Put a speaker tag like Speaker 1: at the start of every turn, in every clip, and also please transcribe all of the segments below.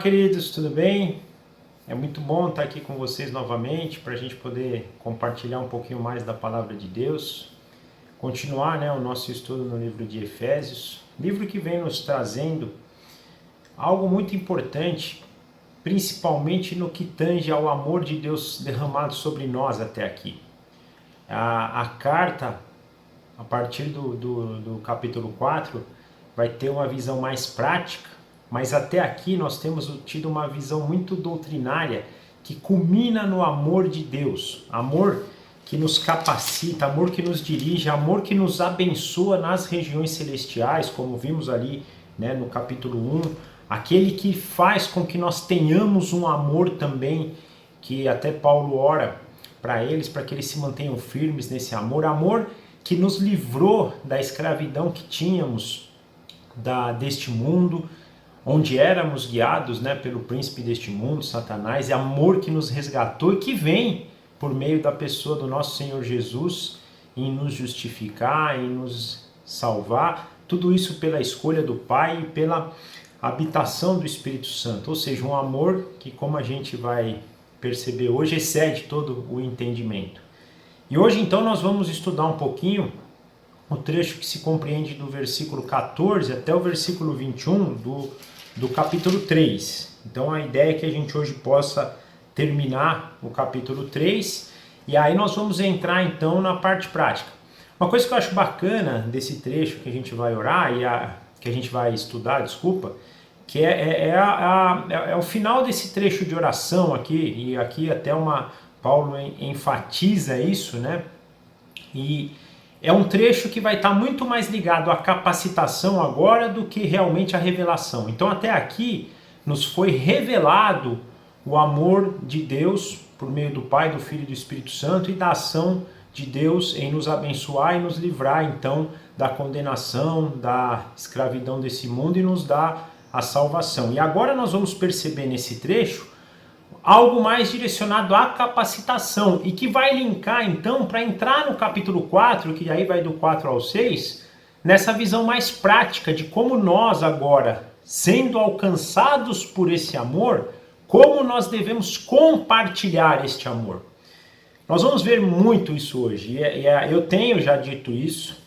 Speaker 1: Olá, queridos, tudo bem? É muito bom estar aqui com vocês novamente para a gente poder compartilhar um pouquinho mais da palavra de Deus, continuar, o nosso estudo no livro de Efésios, livro que vem nos trazendo algo muito importante, principalmente no que tange ao amor de Deus derramado sobre nós até aqui. A carta, a partir do capítulo 4, vai ter uma visão mais prática, mas até aqui nós temos tido uma visão muito doutrinária que culmina no amor de Deus, amor que nos capacita, amor que nos dirige, amor que nos abençoa nas regiões celestiais, como vimos ali, no capítulo 1, aquele que faz com que nós tenhamos um amor também, que até Paulo ora para eles, para que eles se mantenham firmes nesse amor, amor que nos livrou da escravidão que tínhamos deste mundo, onde éramos guiados pelo príncipe deste mundo, Satanás, e amor que nos resgatou e que vem por meio da pessoa do nosso Senhor Jesus em nos justificar, em nos salvar, tudo isso pela escolha do Pai e pela habitação do Espírito Santo, ou seja, um amor que, como a gente vai perceber hoje, excede todo o entendimento. E hoje então nós vamos estudar um pouquinho o trecho que se compreende do versículo 14 até o versículo 21 do capítulo 3. Então a ideia é que a gente hoje possa terminar o capítulo 3 e aí nós vamos entrar então na parte prática. Uma coisa que eu acho bacana desse trecho que a gente vai orar que a gente vai estudar, que é o final desse trecho de oração aqui, e aqui até Paulo enfatiza isso, E é um trecho que vai estar muito mais ligado à capacitação agora do que realmente à revelação. Então até aqui nos foi revelado o amor de Deus por meio do Pai, do Filho e do Espírito Santo e da ação de Deus em nos abençoar e nos livrar então da condenação, da escravidão desse mundo e nos dar a salvação. E agora nós vamos perceber nesse trecho algo mais direcionado à capacitação e que vai linkar então para entrar no capítulo 4, que aí vai do 4 ao 6, nessa visão mais prática de como nós agora, sendo alcançados por esse amor, como nós devemos compartilhar este amor. Nós vamos ver muito isso hoje, eu tenho já dito isso,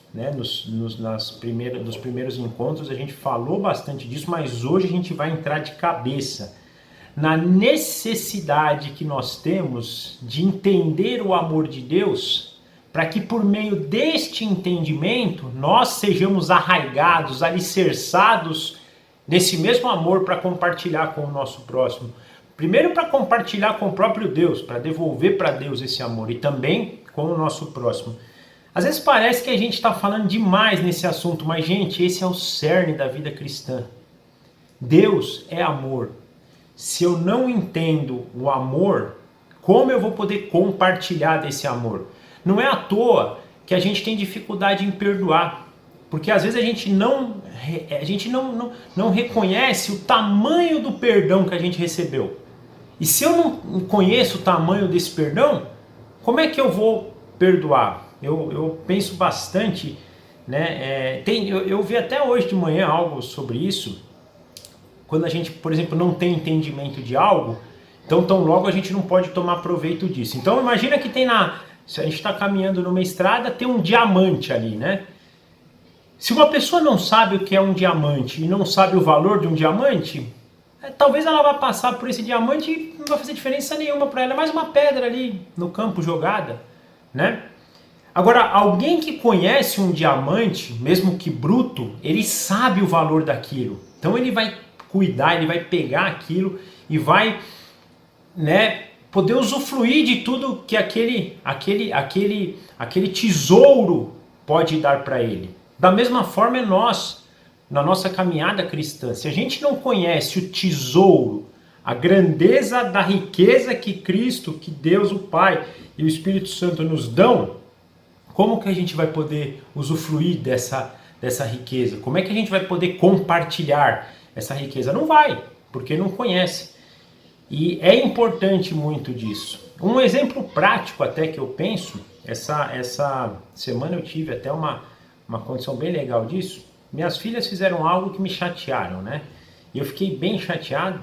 Speaker 1: nos primeiros encontros a gente falou bastante disso, mas hoje a gente vai entrar de cabeça na necessidade que nós temos de entender o amor de Deus, para que por meio deste entendimento nós sejamos arraigados, alicerçados nesse mesmo amor para compartilhar com o nosso próximo. Primeiro para compartilhar com o próprio Deus, para devolver para Deus esse amor e também com o nosso próximo. Às vezes parece que a gente está falando demais nesse assunto, mas gente, esse é o cerne da vida cristã. Deus é amor. Se eu não entendo o amor, como eu vou poder compartilhar desse amor? Não é à toa que a gente tem dificuldade em perdoar, porque às vezes a gente não reconhece o tamanho do perdão que a gente recebeu. E se eu não conheço o tamanho desse perdão, como é que eu vou perdoar? Eu penso bastante, eu vi até hoje de manhã algo sobre isso. Quando a gente, por exemplo, não tem entendimento de algo, então tão logo a gente não pode tomar proveito disso. Então imagina que se a gente está caminhando numa estrada, tem um diamante ali, Se uma pessoa não sabe o que é um diamante e não sabe o valor de um diamante, talvez ela vá passar por esse diamante e não vai fazer diferença nenhuma para ela, é mais uma pedra ali no campo jogada, Agora, alguém que conhece um diamante, mesmo que bruto, ele sabe o valor daquilo. Então ele vai cuidar, ele vai pegar aquilo e vai, poder usufruir de tudo que aquele tesouro pode dar para ele. Da mesma forma é nós, na nossa caminhada cristã, se a gente não conhece o tesouro, a grandeza da riqueza que Cristo, que Deus o Pai e o Espírito Santo nos dão, como que a gente vai poder usufruir dessa riqueza? Como é que a gente vai poder compartilhar essa riqueza? Não vai, porque não conhece. E é importante muito disso. Um exemplo prático até que eu penso, essa semana eu tive até uma condição bem legal disso. Minhas filhas fizeram algo que me chatearam, E eu fiquei bem chateado,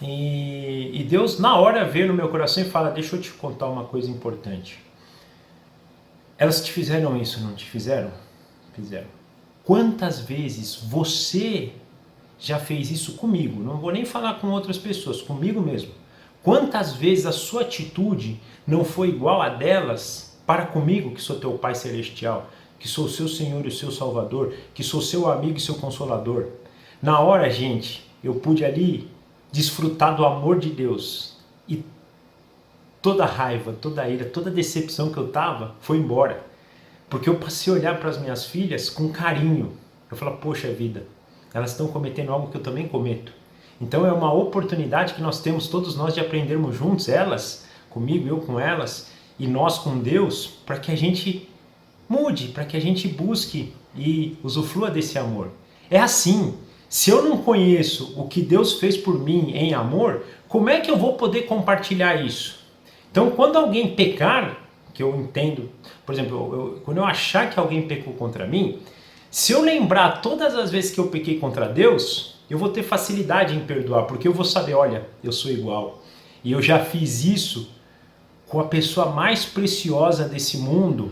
Speaker 1: E Deus na hora veio no meu coração e fala, deixa eu te contar uma coisa importante. Elas te fizeram isso, não te fizeram? Fizeram. Quantas vezes você já fez isso comigo? Não vou nem falar com outras pessoas, comigo mesmo. Quantas vezes a sua atitude não foi igual a delas para comigo, que sou teu Pai Celestial, que sou o seu Senhor e o seu Salvador, que sou seu amigo e seu Consolador? Na hora, gente, eu pude ali desfrutar do amor de Deus e toda a raiva, toda a ira, toda a decepção que eu estava foi embora. Porque eu passei a olhar para as minhas filhas com carinho. Eu falo, poxa vida, elas estão cometendo algo que eu também cometo. Então é uma oportunidade que nós temos, todos nós, de aprendermos juntos, elas comigo, eu com elas, e nós com Deus, para que a gente mude, para que a gente busque e usufrua desse amor. É assim, se eu não conheço o que Deus fez por mim em amor, como é que eu vou poder compartilhar isso? Então, quando alguém pecar, que eu entendo, por exemplo, quando eu achar que alguém pecou contra mim, se eu lembrar todas as vezes que eu pequei contra Deus, eu vou ter facilidade em perdoar, porque eu vou saber, olha, eu sou igual. E eu já fiz isso com a pessoa mais preciosa desse mundo,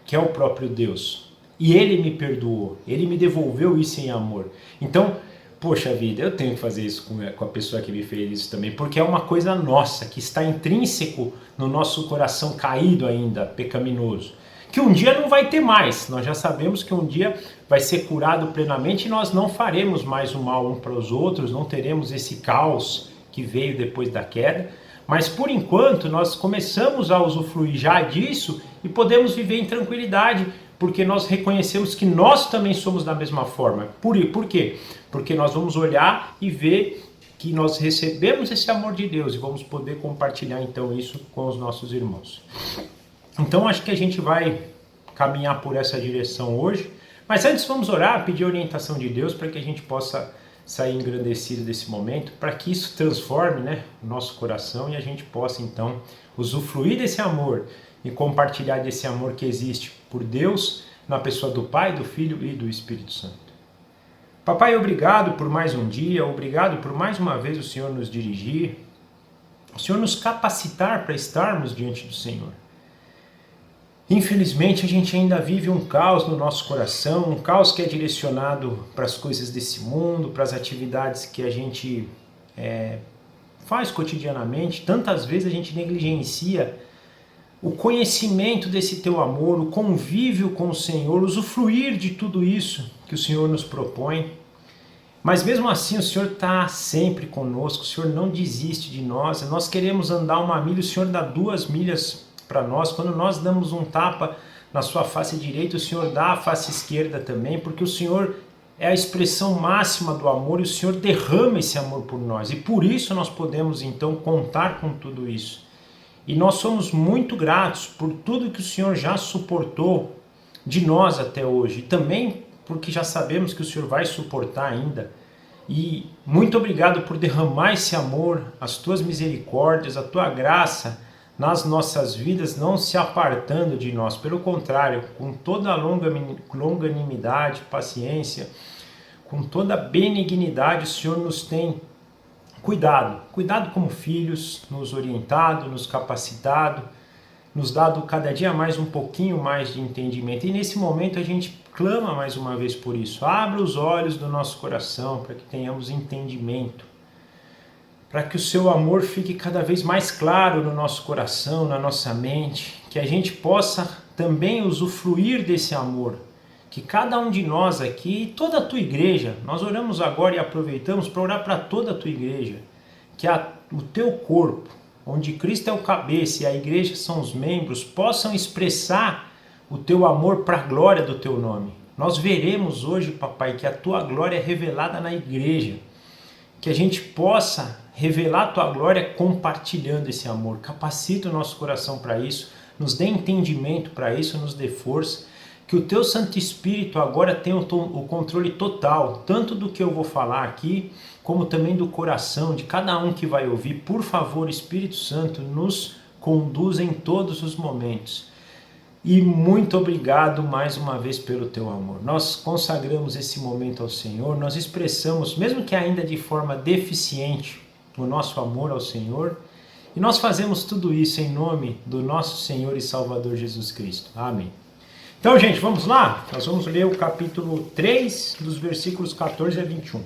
Speaker 1: que é o próprio Deus. E Ele me perdoou, Ele me devolveu isso em amor. Então, poxa vida, eu tenho que fazer isso com a pessoa que me fez isso também, porque é uma coisa nossa, que está intrínseco no nosso coração caído ainda, pecaminoso. Que um dia não vai ter mais, nós já sabemos que um dia vai ser curado plenamente e nós não faremos mais o mal um para os outros, não teremos esse caos que veio depois da queda, mas por enquanto nós começamos a usufruir já disso e podemos viver em tranquilidade, porque nós reconhecemos que nós também somos da mesma forma. Por quê? Porque nós vamos olhar e ver que nós recebemos esse amor de Deus e vamos poder compartilhar então isso com os nossos irmãos. Então acho que a gente vai caminhar por essa direção hoje, mas antes vamos orar, pedir a orientação de Deus para que a gente possa sair engrandecido desse momento, para que isso transforme, né, o nosso coração e a gente possa então usufruir desse amor e compartilhar desse amor que existe por Deus na pessoa do Pai, do Filho e do Espírito Santo. Papai, obrigado por mais um dia, obrigado por mais uma vez o Senhor nos dirigir, o Senhor nos capacitar para estarmos diante do Senhor. Infelizmente a gente ainda vive um caos no nosso coração, um caos que é direcionado para as coisas desse mundo, para as atividades que a gente faz cotidianamente. Tantas vezes a gente negligencia o conhecimento desse teu amor, o convívio com o Senhor, usufruir de tudo isso que o Senhor nos propõe. Mas mesmo assim o Senhor está sempre conosco, o Senhor não desiste de nós. Nós queremos andar 1 milha, o Senhor dá 2 milhas para nós. Quando nós damos um tapa na sua face direita, o Senhor dá a face esquerda também, porque o Senhor é a expressão máxima do amor e o Senhor derrama esse amor por nós. E por isso nós podemos então contar com tudo isso. E nós somos muito gratos por tudo que o Senhor já suportou de nós até hoje. E também porque já sabemos que o Senhor vai suportar ainda. E muito obrigado por derramar esse amor, as tuas misericórdias, a tua graça nas nossas vidas, não se apartando de nós. Pelo contrário, com toda a longanimidade, paciência, com toda a benignidade, o Senhor nos tem cuidado como filhos, nos orientado, nos capacitado, nos dado cada dia mais um pouquinho mais de entendimento. E nesse momento a gente clama mais uma vez por isso. Abra os olhos do nosso coração para que tenhamos entendimento, para que o seu amor fique cada vez mais claro no nosso coração, na nossa mente, que a gente possa também usufruir desse amor, que cada um de nós aqui, toda a tua igreja, nós oramos agora e aproveitamos para orar para toda a tua igreja, que o teu corpo, onde Cristo é o cabeça e a igreja são os membros, possam expressar o teu amor para a glória do teu nome. Nós veremos hoje, papai, que a tua glória é revelada na igreja, que a gente possa revelar a tua glória compartilhando esse amor. Capacita o nosso coração para isso, nos dê entendimento para isso, nos dê força. Que o teu Santo Espírito agora tenha o controle total, tanto do que eu vou falar aqui, como também do coração de cada um que vai ouvir. Por favor, Espírito Santo, nos conduza em todos os momentos. E muito obrigado mais uma vez pelo teu amor. Nós consagramos esse momento ao Senhor, nós expressamos, mesmo que ainda de forma deficiente, o nosso amor ao Senhor. E nós fazemos tudo isso em nome do nosso Senhor e Salvador Jesus Cristo. Amém. Então, gente, vamos lá? Nós vamos ler o capítulo 3, dos versículos 14 a 21.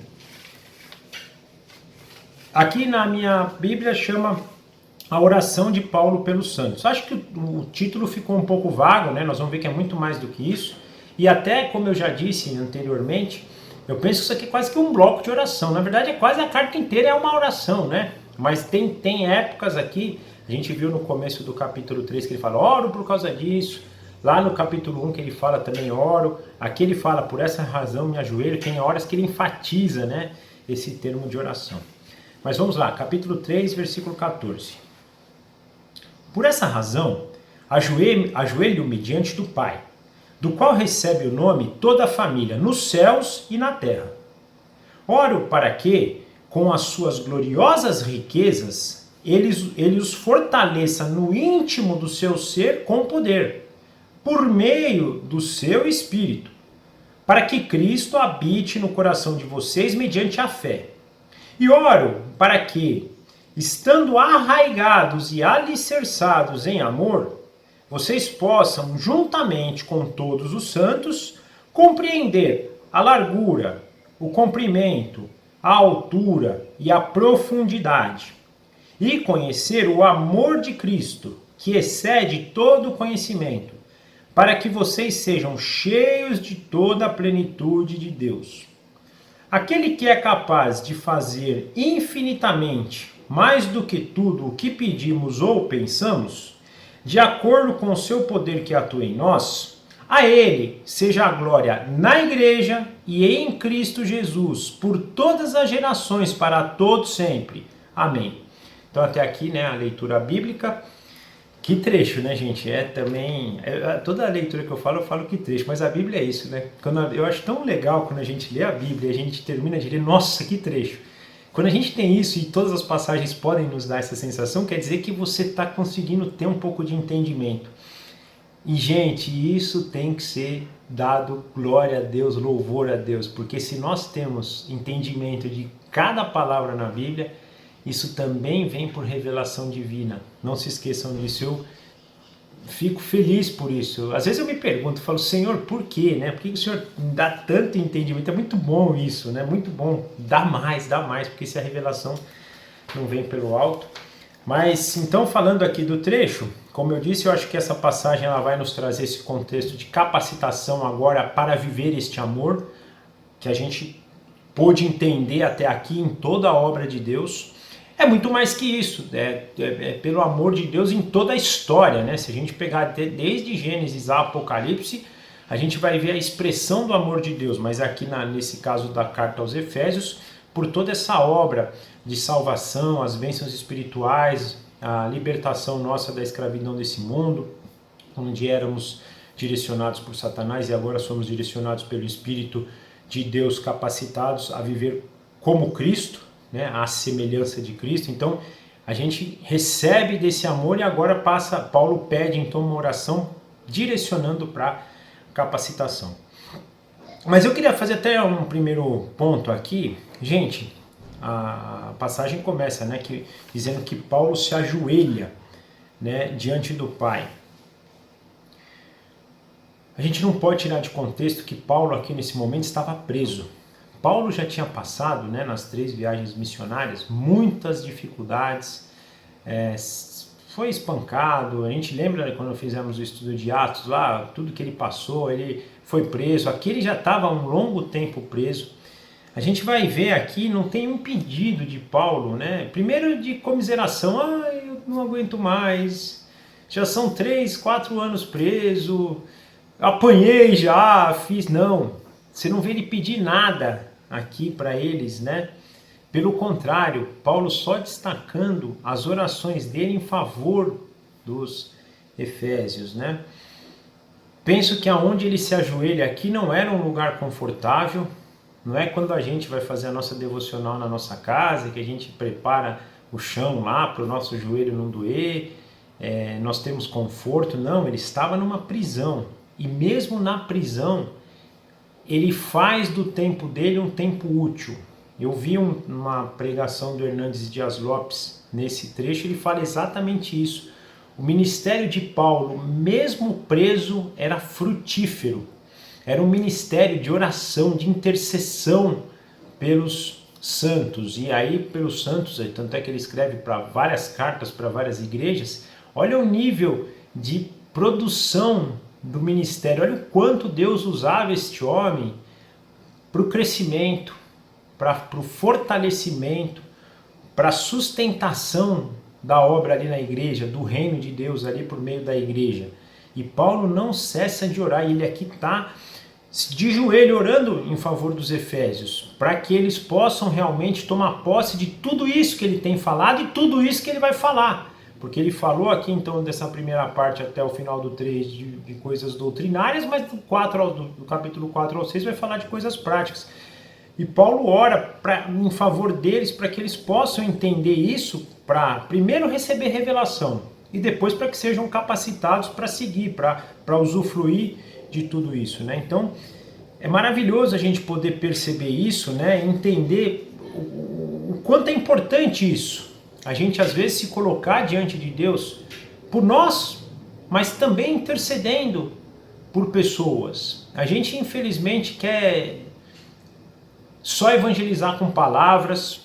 Speaker 1: Aqui na minha Bíblia chama a oração de Paulo pelos santos. Acho que o título ficou um pouco vago, né? Nós vamos ver que é muito mais do que isso. E até, como eu já disse anteriormente, eu penso que isso aqui é quase que um bloco de oração. Na verdade, é quase a carta inteira é uma oração, né? Mas tem épocas aqui, a gente viu no começo do capítulo 3 que ele fala, oro por causa disso. Lá no capítulo 1 que ele fala também, oro. Aqui ele fala, por essa razão me ajoelho. Tem horas que ele enfatiza, né, esse termo de oração. Mas vamos lá, capítulo 3, versículo 14. Por essa razão, ajoelho-me diante do Pai, do qual recebe o nome toda a família, nos céus e na terra. Oro para que, com as suas gloriosas riquezas, ele os fortaleça no íntimo do seu ser com poder, por meio do seu Espírito, para que Cristo habite no coração de vocês mediante a fé. E oro para que, estando arraigados e alicerçados em amor, vocês possam, juntamente com todos os santos, compreender a largura, o comprimento, a altura e a profundidade, e conhecer o amor de Cristo, que excede todo o conhecimento, para que vocês sejam cheios de toda a plenitude de Deus. Aquele que é capaz de fazer infinitamente mais do que tudo o que pedimos ou pensamos, de acordo com o seu poder que atua em nós, a Ele seja a glória na Igreja e em Cristo Jesus, por todas as gerações, para todos sempre. Amém. Então até aqui, né, a leitura bíblica. Que trecho, né, gente? Toda a leitura que eu falo que trecho, mas a Bíblia é isso, né? Eu acho tão legal quando a gente lê a Bíblia e a gente termina de ler, nossa, que trecho. Quando a gente tem isso e todas as passagens podem nos dar essa sensação, quer dizer que você está conseguindo ter um pouco de entendimento. E, gente, isso tem que ser dado glória a Deus, louvor a Deus, porque se nós temos entendimento de cada palavra na Bíblia, isso também vem por revelação divina. Não se esqueçam disso. Eu fico feliz por isso. Às vezes eu me pergunto, falo, Senhor, por quê? Né? Por que o Senhor dá tanto entendimento? É muito bom isso, né? Muito bom. Dá mais, porque se a revelação não vem pelo alto. Mas, então, falando aqui do trecho, como eu disse, eu acho que essa passagem ela vai nos trazer esse contexto de capacitação agora para viver este amor, que a gente pôde entender até aqui em toda a obra de Deus. É muito mais que isso, é pelo amor de Deus em toda a história, né? Se a gente pegar desde Gênesis a Apocalipse, a gente vai ver a expressão do amor de Deus, mas aqui nesse caso da carta aos Efésios, por toda essa obra de salvação, as bênçãos espirituais, a libertação nossa da escravidão desse mundo, onde éramos direcionados por Satanás e agora somos direcionados pelo Espírito de Deus, capacitados a viver como Cristo, né, a semelhança de Cristo. Então a gente recebe desse amor e agora Paulo pede então uma oração direcionando para capacitação. Mas eu queria fazer até um primeiro ponto aqui. Gente, a passagem começa, né, dizendo que Paulo se ajoelha, né, diante do Pai. A gente não pode tirar de contexto que Paulo aqui nesse momento estava preso. Paulo já tinha passado, né, nas 3 viagens missionárias, muitas dificuldades, foi espancado, a gente lembra quando fizemos o estudo de Atos lá, tudo que ele passou, ele foi preso, aqui ele já estava há um longo tempo preso. A gente vai ver aqui, não tem um pedido de Paulo, né? Primeiro de comiseração, eu não aguento mais, já são 3, 4 anos preso, apanhei já, não, você não vê ele pedir nada aqui para eles, né? Pelo contrário, Paulo só destacando as orações dele em favor dos Efésios, né? Penso que aonde ele se ajoelha aqui não era um lugar confortável, não é quando a gente vai fazer a nossa devocional na nossa casa, que a gente prepara o chão lá para o nosso joelho não doer, nós temos conforto. Não, ele estava numa prisão, e mesmo na prisão, ele faz do tempo dele um tempo útil. Eu vi uma pregação do Hernandes Dias Lopes nesse trecho, ele fala exatamente isso. O ministério de Paulo, mesmo preso, era frutífero. Era um ministério de oração, de intercessão pelos santos. E aí, pelos santos, tanto é que ele escreve para várias cartas, para várias igrejas. Olha o nível de produção do ministério. Olha o quanto Deus usava este homem para o crescimento, para o fortalecimento, para a sustentação da obra ali na igreja, do reino de Deus ali por meio da igreja. E Paulo não cessa de orar, ele aqui está de joelho orando em favor dos efésios, para que eles possam realmente tomar posse de tudo isso que ele tem falado e tudo isso que ele vai falar. Porque ele falou aqui então dessa primeira parte até o final do 3 de coisas doutrinárias, mas do capítulo 4 ao 6 vai falar de coisas práticas. E Paulo ora em favor deles para que eles possam entender isso, para primeiro receber revelação e depois para que sejam capacitados para seguir, para usufruir de tudo isso, né? Então é maravilhoso a gente poder perceber isso, né? Entender o quanto é importante isso. A gente às vezes se colocar diante de Deus por nós, mas também intercedendo por pessoas. A gente infelizmente quer só evangelizar com palavras,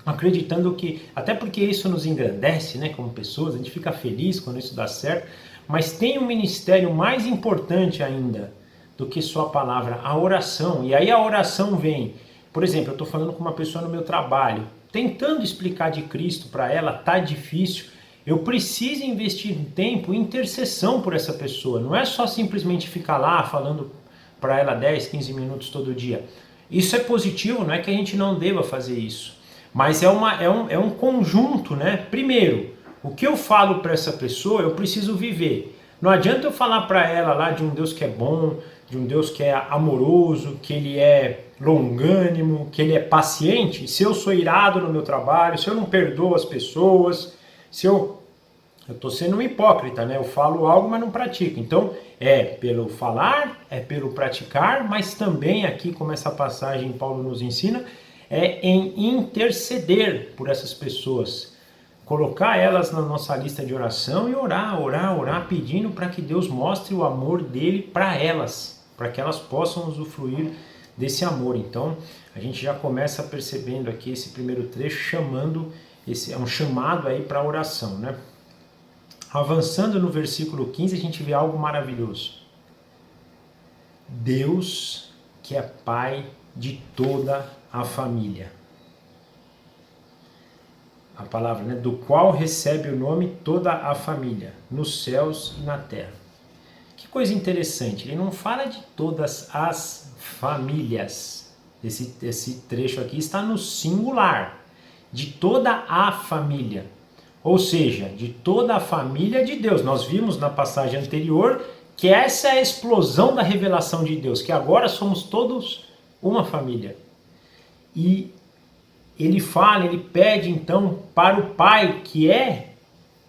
Speaker 1: acreditando que, até porque isso nos engrandece, né, como pessoas, a gente fica feliz quando isso dá certo, mas tem um ministério mais importante ainda do que só a palavra, a oração. E aí a oração vem, por exemplo, eu estou falando com uma pessoa no meu trabalho, tentando explicar de Cristo para ela, tá difícil, eu preciso investir tempo em intercessão por essa pessoa, não é só simplesmente ficar lá falando para ela 10, 15 minutos todo dia. Isso é positivo, não é que a gente não deva fazer isso, mas é um conjunto, né? Primeiro, o que eu falo para essa pessoa, eu preciso viver. Não adianta eu falar para ela lá de um Deus que é bom, de um Deus que é amoroso, que ele é longânimo, que ele é paciente, se eu sou irado no meu trabalho, se eu não perdoo as pessoas, se eu estou sendo um hipócrita, né? Eu falo algo, mas não pratico. Então, é pelo falar, é pelo praticar, mas também aqui, como essa passagem Paulo nos ensina, é em interceder por essas pessoas. Colocar elas na nossa lista de oração e orar, pedindo para que Deus mostre o amor dele para elas, para que elas possam usufruir desse amor. Então, a gente já começa percebendo aqui esse primeiro trecho, é um chamado aí para a oração, né? Avançando no versículo 15, a gente vê algo maravilhoso. Deus, que é Pai de toda a família. A palavra, né? Do qual recebe o nome toda a família, nos céus e na terra. Que coisa interessante, ele não fala de todas as famílias. Esse trecho aqui está no singular, de toda a família. Ou seja, de toda a família de Deus. Nós vimos na passagem anterior que essa é a explosão da revelação de Deus, que agora somos todos uma família. E ele pede então para o Pai, que é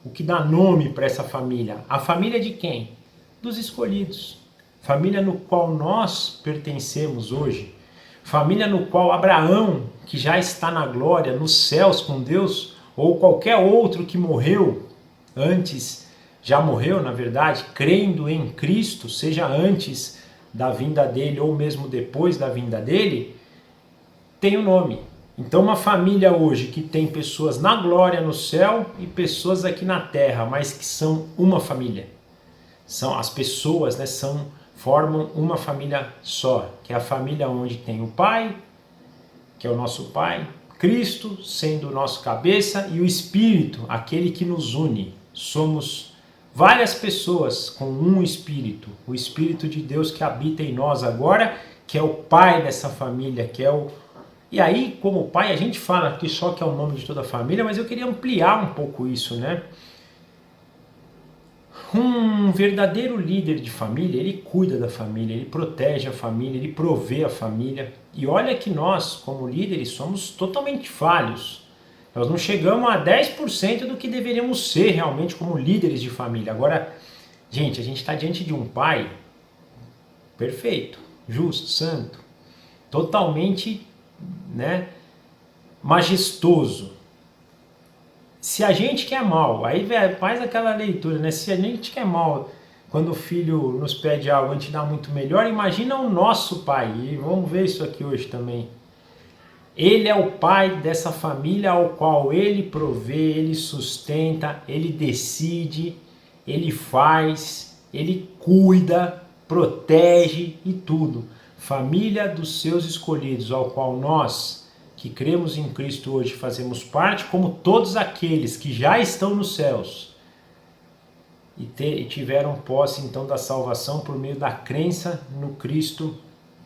Speaker 1: o que dá nome para essa família. A família de quem? Dos escolhidos. Família no qual nós pertencemos hoje. Família no qual Abraão, que já está na glória, nos céus com Deus, ou qualquer outro que morreu antes, já morreu na verdade, crendo em Cristo, seja antes da vinda dele ou mesmo depois da vinda dele, tem o nome. Então uma família hoje que tem pessoas na glória no céu e pessoas aqui na terra, mas que são uma família. São as pessoas, né, formam uma família só, que é a família onde tem o Pai, que é o nosso Pai, Cristo sendo o nosso cabeça e o Espírito, aquele que nos une. Somos várias pessoas com um Espírito, o Espírito de Deus que habita em nós agora, que é o Pai dessa família, que é o... E aí, como Pai, a gente fala aqui só que é o nome de toda a família, mas eu queria ampliar um pouco isso, né? Um verdadeiro líder de família, ele cuida da família, ele protege a família, ele provê a família. E olha que nós, como líderes, somos totalmente falhos. Nós não chegamos a 10% do que deveríamos ser realmente como líderes de família. Agora, gente, a gente está diante de um Pai perfeito, justo, santo, totalmente né, majestoso. Se a gente quer mal, aí faz aquela leitura, né? Se a gente quer mal, quando o filho nos pede algo, a gente dá muito melhor, imagina o nosso pai. E vamos ver isso aqui hoje também. Ele é o pai dessa família ao qual ele provê, ele sustenta, ele decide, ele faz, ele cuida, protege e tudo. Família dos seus escolhidos, ao qual nós, que cremos em Cristo hoje, fazemos parte, como todos aqueles que já estão nos céus e tiveram posse então da salvação por meio da crença no Cristo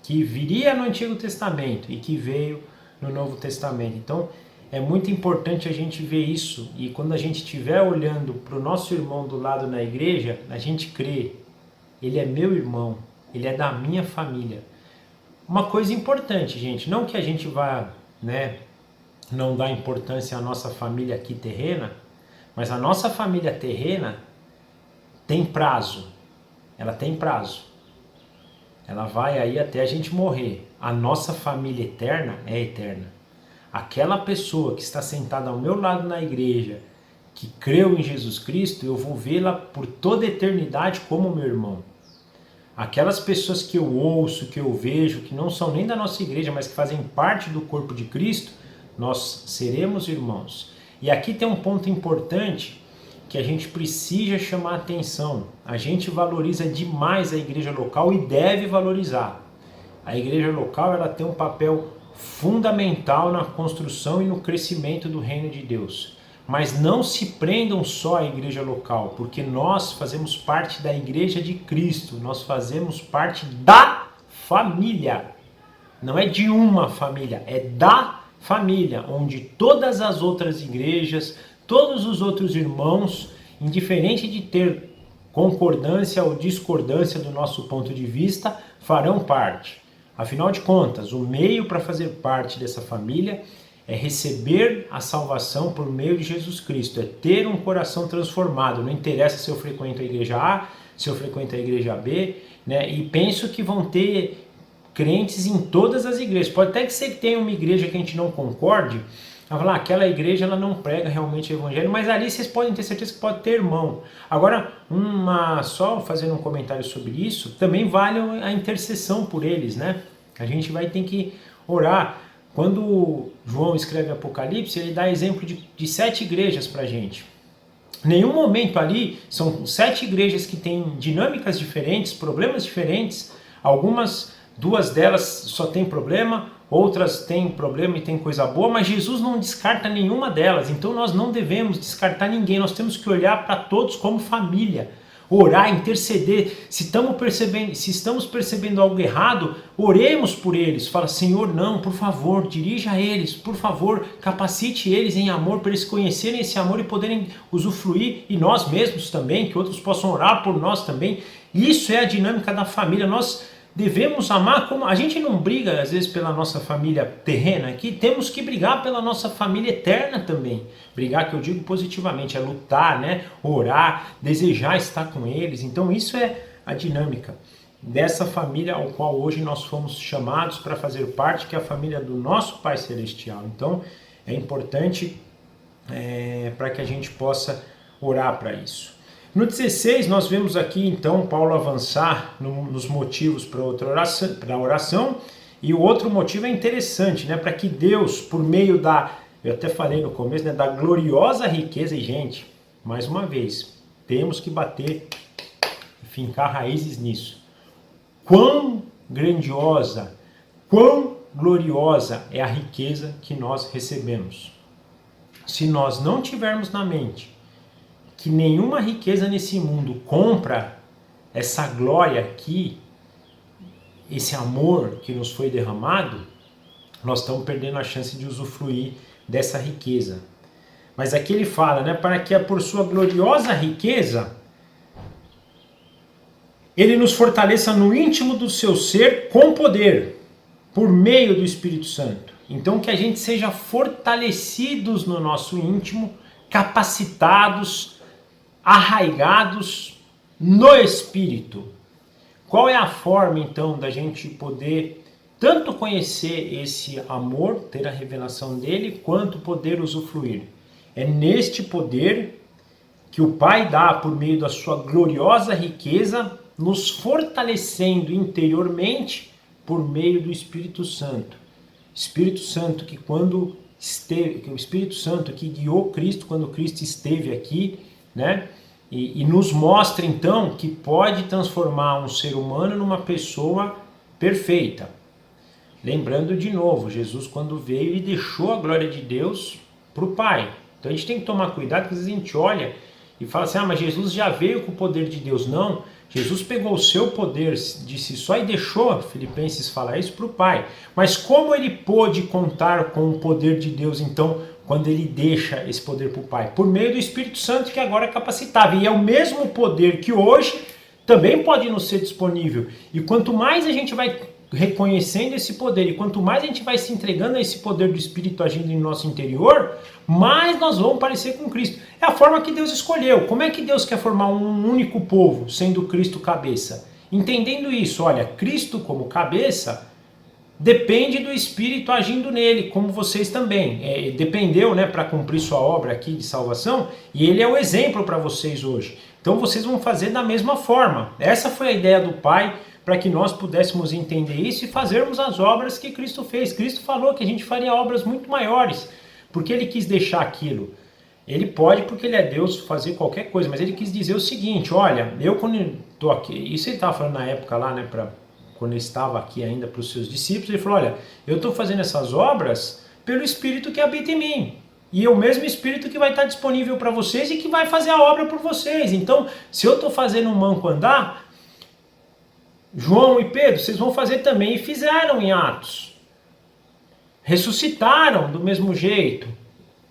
Speaker 1: que viria no Antigo Testamento e que veio no Novo Testamento. Então é muito importante a gente ver isso, e quando a gente estiver olhando para o nosso irmão do lado na igreja, a gente crê, ele é meu irmão, ele é da minha família. Uma coisa importante, gente, não que a gente vá, né, não dar importância à nossa família aqui terrena, mas a nossa família terrena tem prazo, ela tem prazo. Ela vai aí até a gente morrer. A nossa família eterna é eterna. Aquela pessoa que está sentada ao meu lado na igreja, que creu em Jesus Cristo, eu vou vê-la por toda a eternidade como meu irmão. Aquelas pessoas que eu ouço, que eu vejo, que não são nem da nossa igreja, mas que fazem parte do corpo de Cristo, nós seremos irmãos. E aqui tem um ponto importante que a gente precisa chamar a atenção. A gente valoriza demais a igreja local e deve valorizar. A igreja local, ela tem um papel fundamental na construção e no crescimento do reino de Deus. Mas não se prendam só à igreja local, porque nós fazemos parte da igreja de Cristo, nós fazemos parte da família. Não é de uma família, é da família, onde todas as outras igrejas, todos os outros irmãos, indiferente de ter concordância ou discordância do nosso ponto de vista, farão parte. Afinal de contas, o meio para fazer parte dessa família é receber a salvação por meio de Jesus Cristo, é ter um coração transformado. Não interessa se eu frequento a igreja A, se eu frequento a igreja B, né? E penso que vão ter crentes em todas as igrejas. Pode até que ser que tenha uma igreja que a gente não concorde, falar, aquela igreja ela não prega realmente o evangelho, mas ali vocês podem ter certeza que pode ter irmão. Agora, só fazendo um comentário sobre isso, também vale a intercessão por eles, né? A gente vai ter que orar. Quando João escreve Apocalipse, ele dá exemplo de 7 igrejas para a gente. Nenhum momento ali, são 7 igrejas que têm dinâmicas diferentes, problemas diferentes, duas delas só tem problema, outras têm problema e tem coisa boa, mas Jesus não descarta nenhuma delas, então nós não devemos descartar ninguém, nós temos que olhar para todos como família, orar, interceder. Se estamos percebendo algo errado, oremos por eles, fala, Senhor, não, por favor, dirija eles, por favor, capacite eles em amor, para eles conhecerem esse amor e poderem usufruir, e nós mesmos também, que outros possam orar por nós também. Isso é a dinâmica da família. Nós devemos amar, como a gente não briga às vezes pela nossa família terrena aqui, temos que brigar pela nossa família eterna também. Brigar, que eu digo positivamente, é lutar, né? Orar, desejar estar com eles. Então isso é a dinâmica dessa família ao qual hoje nós fomos chamados para fazer parte, que é a família do nosso Pai Celestial. Então é importante para que a gente possa orar para isso. No 16, nós vemos aqui, então, Paulo avançar nos motivos para a oração, e o outro motivo é interessante, né? Para que Deus, por meio eu até falei no começo, né? Da gloriosa riqueza, e gente, mais uma vez, temos que bater e fincar raízes nisso. Quão grandiosa, quão gloriosa é a riqueza que nós recebemos. Se nós não tivermos na mente que nenhuma riqueza nesse mundo compra essa glória aqui, esse amor que nos foi derramado, nós estamos perdendo a chance de usufruir dessa riqueza. Mas aqui ele fala, né, para que por sua gloriosa riqueza, ele nos fortaleça no íntimo do seu ser com poder, por meio do Espírito Santo. Então que a gente seja fortalecidos no nosso íntimo, capacitados, arraigados no Espírito. Qual é a forma, então, da gente poder tanto conhecer esse amor, ter a revelação dele, quanto poder usufruir. É neste poder que o Pai dá por meio da sua gloriosa riqueza, nos fortalecendo interiormente por meio do Espírito Santo. Espírito Santo que quando esteve, o Espírito Santo que guiou Cristo quando Cristo esteve aqui, né? E nos mostra então que pode transformar um ser humano numa pessoa perfeita. Lembrando de novo, Jesus quando veio e deixou a glória de Deus para o Pai. Então a gente tem que tomar cuidado, porque às vezes a gente olha e fala assim, mas Jesus já veio com o poder de Deus. Não, Jesus pegou o seu poder de si só e deixou, Filipenses fala isso, para o Pai. Mas como ele pôde contar com o poder de Deus, então, quando ele deixa esse poder para o Pai? Por meio do Espírito Santo, que agora é capacitável. E é o mesmo poder que hoje também pode nos ser disponível. E quanto mais a gente vai reconhecendo esse poder, e quanto mais a gente vai se entregando a esse poder do Espírito agindo em nosso interior, mais nós vamos parecer com Cristo. É a forma que Deus escolheu. Como é que Deus quer formar um único povo, sendo Cristo cabeça? Entendendo isso, olha, Cristo como cabeça depende do Espírito agindo nele, como vocês também. Dependeu, né, para cumprir sua obra aqui de salvação, e ele é o exemplo para vocês hoje. Então vocês vão fazer da mesma forma. Essa foi a ideia do Pai, para que nós pudéssemos entender isso e fazermos as obras que Cristo fez. Cristo falou que a gente faria obras muito maiores, porque ele quis deixar aquilo. Ele pode, porque ele é Deus, fazer qualquer coisa, mas ele quis dizer o seguinte, olha, eu quando estou aqui, isso ele estava falando na época lá, né, quando ele estava aqui ainda para os seus discípulos, ele falou, olha, eu estou fazendo essas obras pelo Espírito que habita em mim. E é o mesmo Espírito que vai estar disponível para vocês e que vai fazer a obra por vocês. Então, se eu estou fazendo um manco andar, João e Pedro, vocês vão fazer também, e fizeram em Atos. Ressuscitaram do mesmo jeito,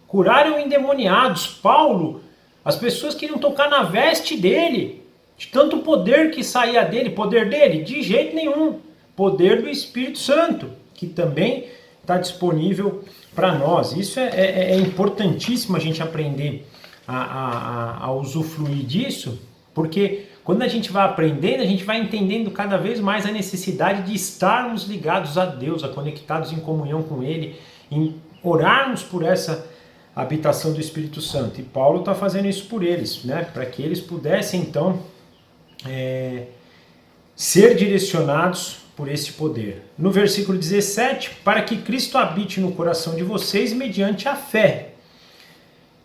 Speaker 1: curaram endemoniados. Paulo, as pessoas queriam tocar na veste dele, de tanto poder que saía dele. Poder dele? De jeito nenhum. Poder do Espírito Santo, que também está disponível para nós. Isso é importantíssimo a gente aprender a usufruir disso, porque quando a gente vai aprendendo, a gente vai entendendo cada vez mais a necessidade de estarmos ligados a Deus, conectados em comunhão com Ele, em orarmos por essa habitação do Espírito Santo. E Paulo está fazendo isso por eles, né? Para que eles pudessem, então, ser direcionados por esse poder. No versículo 17, para que Cristo habite no coração de vocês mediante a fé.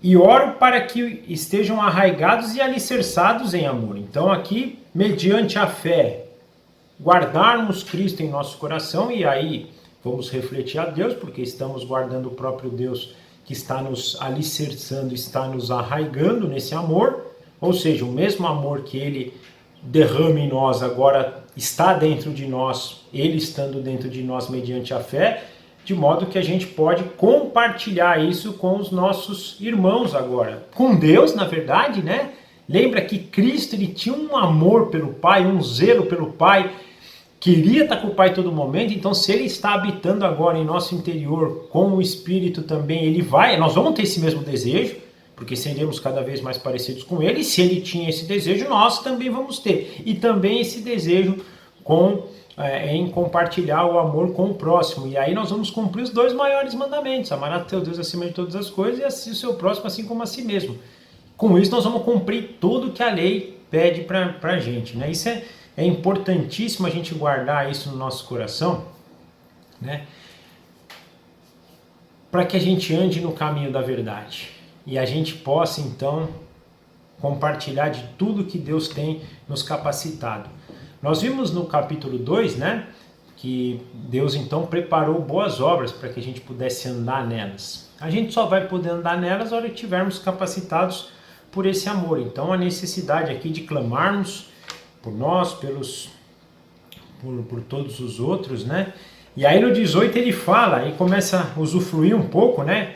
Speaker 1: E oro para que estejam arraigados e alicerçados em amor. Então aqui, mediante a fé, guardarmos Cristo em nosso coração, e aí vamos refletir a Deus, porque estamos guardando o próprio Deus que está nos alicerçando, está nos arraigando nesse amor, ou seja, o mesmo amor que Ele derrama em nós agora está dentro de nós, Ele estando dentro de nós mediante a fé, de modo que a gente pode compartilhar isso com os nossos irmãos agora. Com Deus, na verdade, né? Lembra que Cristo ele tinha um amor pelo Pai, um zelo pelo Pai, queria estar com o Pai todo momento, então se Ele está habitando agora em nosso interior com o Espírito também, nós vamos ter esse mesmo desejo, porque seremos cada vez mais parecidos com Ele, e se Ele tinha esse desejo, nós também vamos ter. E também esse desejo em compartilhar o amor com o próximo. E aí nós vamos cumprir os dois maiores mandamentos: amar a teu Deus acima de todas as coisas e assim o seu próximo assim como a si mesmo. Com isso nós vamos cumprir tudo que a lei pede para a gente, né? Isso é importantíssimo a gente guardar isso no nosso coração, né? Para que a gente ande no caminho da verdade e a gente possa então compartilhar de tudo que Deus tem nos capacitado. Nós vimos no capítulo 2, né, que Deus então preparou boas obras para que a gente pudesse andar nelas. A gente só vai poder andar nelas na hora que estivermos capacitados por esse amor. Então a necessidade aqui de clamarmos por nós, por todos os outros, né? E aí no 18 ele fala e começa a usufruir um pouco, né?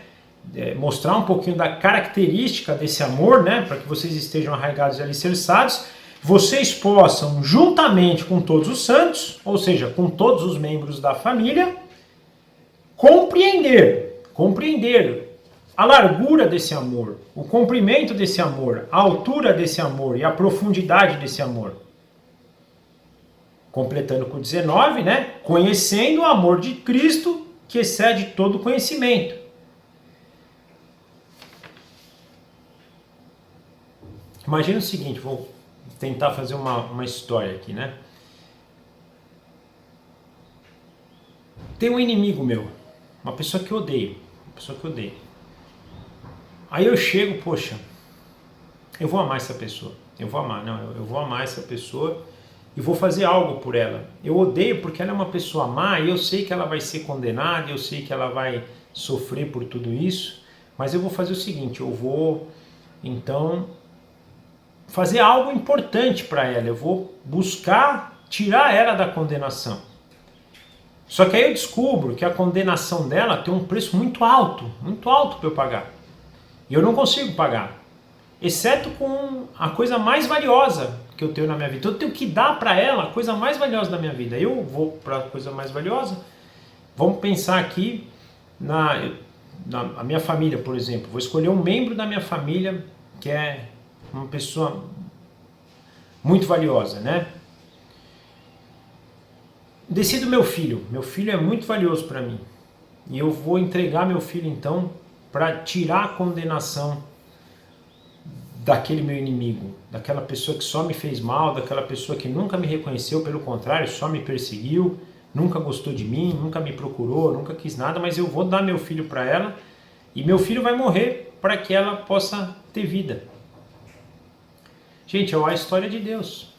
Speaker 1: Mostrar um pouquinho da característica desse amor, né? Para que vocês estejam arraigados e alicerçados, vocês possam, juntamente com todos os santos, ou seja, com todos os membros da família, compreender a largura desse amor, o comprimento desse amor, a altura desse amor e a profundidade desse amor. completando com 19, né? Conhecendo o amor de Cristo que excede todo conhecimento. Imagina o seguinte, vou tentar fazer uma história aqui, né? Tem um inimigo meu, uma pessoa que eu odeio, Aí eu chego, poxa, eu vou amar essa pessoa, eu vou amar essa pessoa e vou fazer algo por ela. Eu odeio porque ela é uma pessoa má e eu sei que ela vai ser condenada, eu sei que ela vai sofrer por tudo isso, mas eu vou fazer o seguinte, eu vou, então, fazer algo importante para ela, eu vou buscar tirar ela da condenação. Só que aí eu descubro que a condenação dela tem um preço muito alto para eu pagar. E eu não consigo pagar, exceto com a coisa mais valiosa que eu tenho na minha vida. Eu tenho que dar para ela a coisa mais valiosa da minha vida. Eu vou para a coisa mais valiosa. Vamos pensar aqui na minha família, por exemplo. Vou escolher um membro da minha família que é uma pessoa muito valiosa, né? Decido meu filho. Meu filho é muito valioso para mim. E eu vou entregar meu filho, então, para tirar a condenação daquele meu inimigo, daquela pessoa que só me fez mal, daquela pessoa que nunca me reconheceu, pelo contrário, só me perseguiu, nunca gostou de mim, nunca me procurou, nunca quis nada, mas eu vou dar meu filho para ela e meu filho vai morrer para que ela possa ter vida. Gente, é a história de Deus.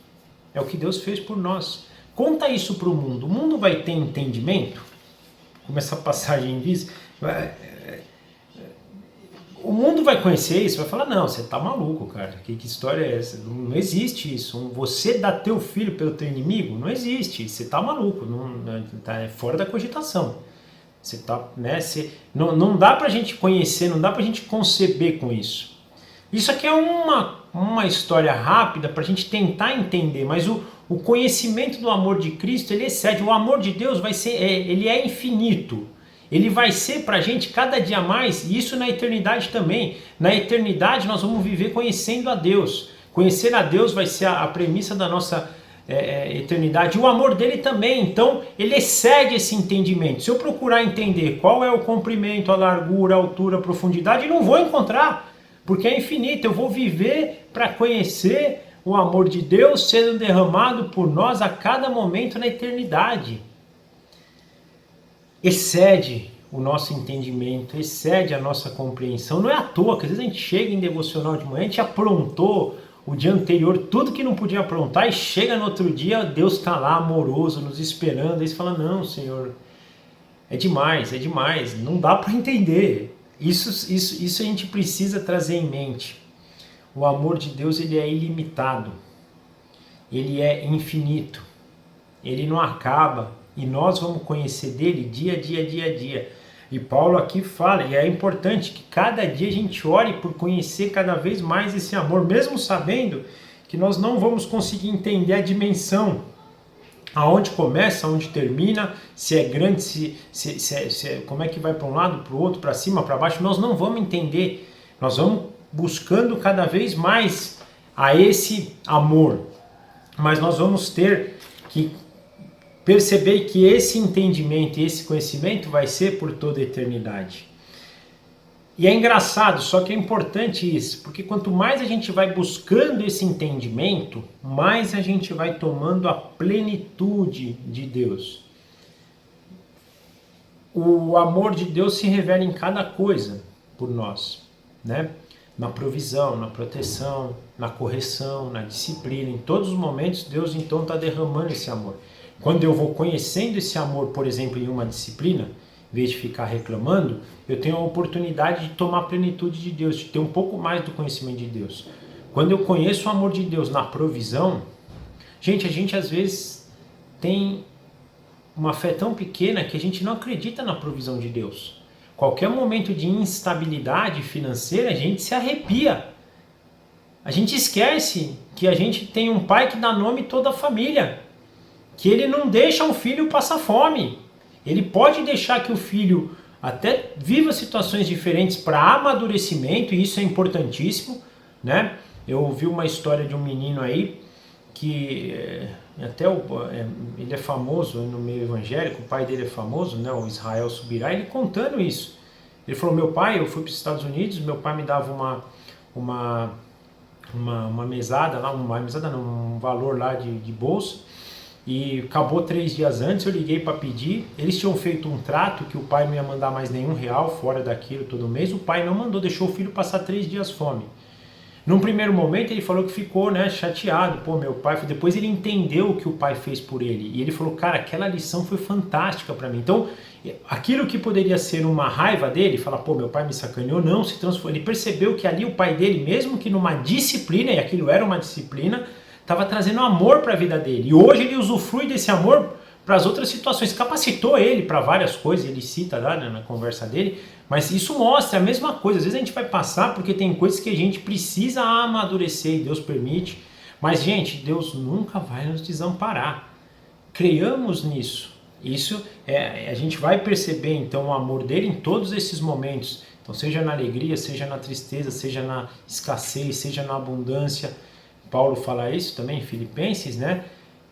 Speaker 1: É o que Deus fez por nós. Conta isso para o mundo vai ter entendimento? Como essa passagem diz, o mundo vai conhecer isso, vai falar, não, você tá maluco, cara, que história é essa? Não existe isso, você dá teu filho pelo teu inimigo? Não existe, você tá maluco, é fora da cogitação. Você tá, né, não dá pra gente conhecer, não dá pra gente conceber com isso. Isso aqui é uma história rápida pra gente tentar entender, mas o conhecimento do amor de Cristo, ele excede, o amor de Deus ele é infinito. Ele vai ser pra gente cada dia mais, e isso na eternidade também. Na eternidade nós vamos viver conhecendo a Deus. Conhecer a Deus vai ser a premissa da nossa eternidade. O amor dele também, então ele excede esse entendimento. Se eu procurar entender qual é o comprimento, a largura, a altura, a profundidade, não vou encontrar, porque é infinito. Eu vou viver para conhecer o amor de Deus sendo derramado por nós a cada momento na eternidade. Excede o nosso entendimento, excede a nossa compreensão. Não é à toa que às vezes a gente chega em devocional de manhã, a gente aprontou o dia anterior tudo que não podia aprontar e chega no outro dia, Deus está lá amoroso, nos esperando. Aí você fala, não, Senhor, é demais, não dá para entender. Isso a gente precisa trazer em mente. O amor de Deus, ele é ilimitado, ele é infinito, ele não acaba. E nós vamos conhecer dele dia a dia. E Paulo aqui fala, e é importante que cada dia a gente ore por conhecer cada vez mais esse amor, mesmo sabendo que nós não vamos conseguir entender a dimensão, aonde começa, aonde termina, se é grande, como é que vai para um lado, para o outro, para cima, para baixo, nós não vamos entender. Nós vamos buscando cada vez mais a esse amor, mas nós vamos ter que perceber que esse entendimento e esse conhecimento vai ser por toda a eternidade. E é engraçado, só que é importante isso, porque quanto mais a gente vai buscando esse entendimento, mais a gente vai tomando a plenitude de Deus. O amor de Deus se revela em cada coisa por nós, né? Na provisão, na proteção, na correção, na disciplina, em todos os momentos Deus então está derramando esse amor. Quando eu vou conhecendo esse amor, por exemplo, em uma disciplina, em vez de ficar reclamando, eu tenho a oportunidade de tomar a plenitude de Deus, de ter um pouco mais do conhecimento de Deus. Quando eu conheço o amor de Deus na provisão, a gente às vezes tem uma fé tão pequena que a gente não acredita na provisão de Deus. Qualquer momento de instabilidade financeira, a gente se arrepia. A gente esquece que a gente tem um pai que dá nome a toda a família, que ele não deixa um filho passar fome. Ele pode deixar que o filho até viva situações diferentes para amadurecimento, e isso é importantíssimo, né? Eu ouvi uma história de um menino aí ele é famoso no meio evangélico, o pai dele é famoso, né, o Israel Subirá, ele contando isso. Ele falou, meu pai, eu fui para os Estados Unidos, meu pai me dava uma mesada lá, um valor lá de bolsa, e acabou 3 dias antes, eu liguei para pedir, eles tinham feito um trato que o pai não ia mandar mais nenhum real fora daquilo todo mês, o pai não mandou, deixou o filho passar 3 dias fome. Num primeiro momento ele falou que ficou, né, chateado, pô, meu pai, depois ele entendeu o que o pai fez por ele, e ele falou, cara, aquela lição foi fantástica para mim. Então, aquilo que poderia ser uma raiva dele, falar, pô, meu pai me sacaneou, não, se transformou. Ele percebeu que ali o pai dele, mesmo que numa disciplina, e aquilo era uma disciplina, estava trazendo amor para a vida dele. E hoje ele usufrui desse amor para as outras situações. Capacitou ele para várias coisas, ele cita lá, né, na conversa dele, mas isso mostra a mesma coisa. Às vezes a gente vai passar porque tem coisas que a gente precisa amadurecer e Deus permite. Mas, gente, Deus nunca vai nos desamparar. Creiamos nisso. Isso a gente vai perceber então o amor dele em todos esses momentos. Então, seja na alegria, seja na tristeza, seja na escassez, seja na abundância. Paulo fala isso também em Filipenses, né?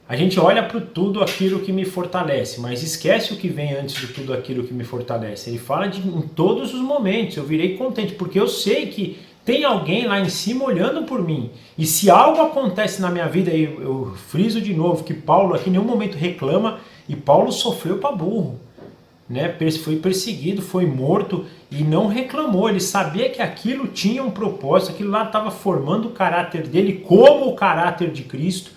Speaker 1: A gente olha para tudo aquilo que me fortalece, mas esquece o que vem antes de tudo aquilo que me fortalece. Ele fala em todos os momentos, eu virei contente, porque eu sei que tem alguém lá em cima olhando por mim. E se algo acontece na minha vida, eu friso de novo que Paulo aqui em nenhum momento reclama, e Paulo sofreu para burro, né? Foi perseguido, foi morto e não reclamou. Ele sabia que aquilo tinha um propósito, aquilo lá estava formando o caráter dele como o caráter de Cristo.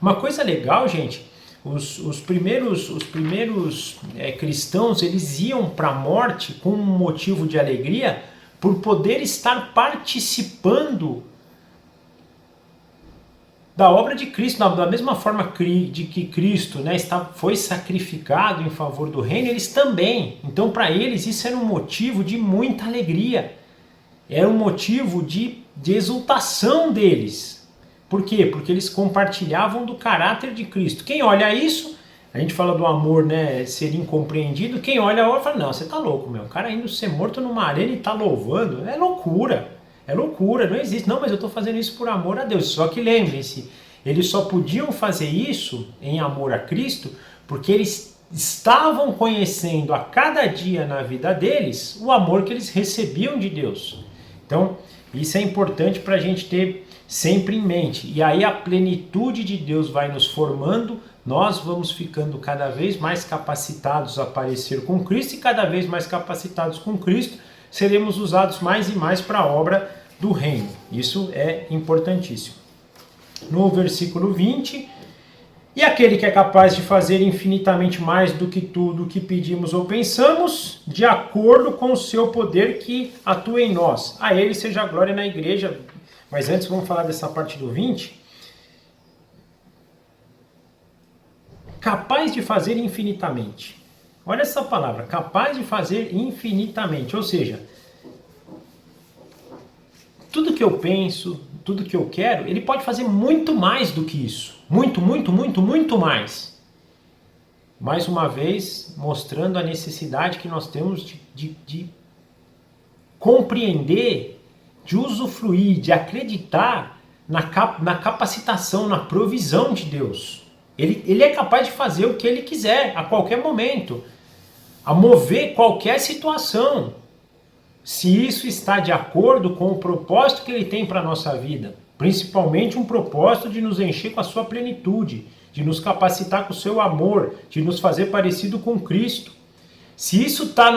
Speaker 1: Uma coisa legal, gente, os primeiros cristãos, eles iam para a morte com um motivo de alegria por poder estar participando da obra de Cristo, da mesma forma de que Cristo, né, foi sacrificado em favor do reino, eles também. Então, para eles, isso era um motivo de muita alegria. Era um motivo de exultação deles. Por quê? Porque eles compartilhavam do caráter de Cristo. Quem olha isso, a gente fala do amor, né, ser incompreendido, quem olha fala, não, você tá louco, meu. O cara indo ser morto numa arena e tá louvando, é loucura. É loucura, não existe. Não, mas eu estou fazendo isso por amor a Deus. Só que lembrem-se, eles só podiam fazer isso em amor a Cristo porque eles estavam conhecendo a cada dia na vida deles o amor que eles recebiam de Deus. Então, isso é importante para a gente ter sempre em mente. E aí a plenitude de Deus vai nos formando, nós vamos ficando cada vez mais capacitados a parecer com Cristo e cada vez mais capacitados com Cristo, seremos usados mais e mais para a obra do reino. Isso é importantíssimo. No versículo 20, e aquele que é capaz de fazer infinitamente mais do que tudo o que pedimos ou pensamos, de acordo com o seu poder que atua em nós. A ele seja a glória na igreja. Mas antes vamos falar dessa parte do 20. Capaz de fazer infinitamente. Olha essa palavra, capaz de fazer infinitamente, ou seja, tudo que eu penso, tudo que eu quero, ele pode fazer muito mais do que isso. Muito, muito, muito, muito mais. Mais uma vez, mostrando a necessidade que nós temos de compreender, de usufruir, de acreditar na capacitação, na provisão de Deus. Ele é capaz de fazer o que ele quiser, a qualquer momento, a mover qualquer situação, se isso está de acordo com o propósito que ele tem para a nossa vida, principalmente um propósito de nos encher com a sua plenitude, de nos capacitar com o seu amor, de nos fazer parecido com Cristo. Se isso está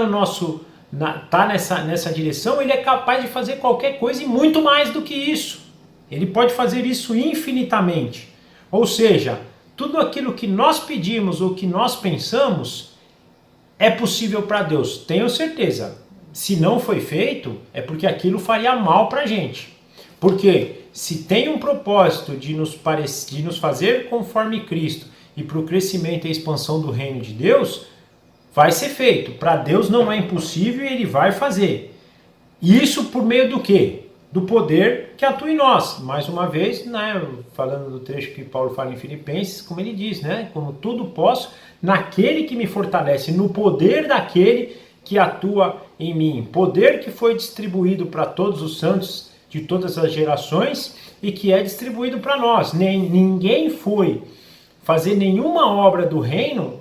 Speaker 1: nessa direção, ele é capaz de fazer qualquer coisa e muito mais do que isso. Ele pode fazer isso infinitamente. Ou seja, tudo aquilo que nós pedimos ou que nós pensamos é possível para Deus, tenho certeza. Se não foi feito, é porque aquilo faria mal para a gente. Porque se tem um propósito de nos fazer conforme Cristo e para o crescimento e a expansão do reino de Deus, vai ser feito. Para Deus não é impossível e Ele vai fazer. E isso por meio do quê? Do poder que atua em nós. Mais uma vez, né, falando do trecho que Paulo fala em Filipenses, como ele diz, né, como tudo posso naquele que me fortalece, no poder daquele que atua em mim. Poder que foi distribuído para todos os santos, de todas as gerações e que é distribuído para nós. Ninguém foi fazer nenhuma obra do reino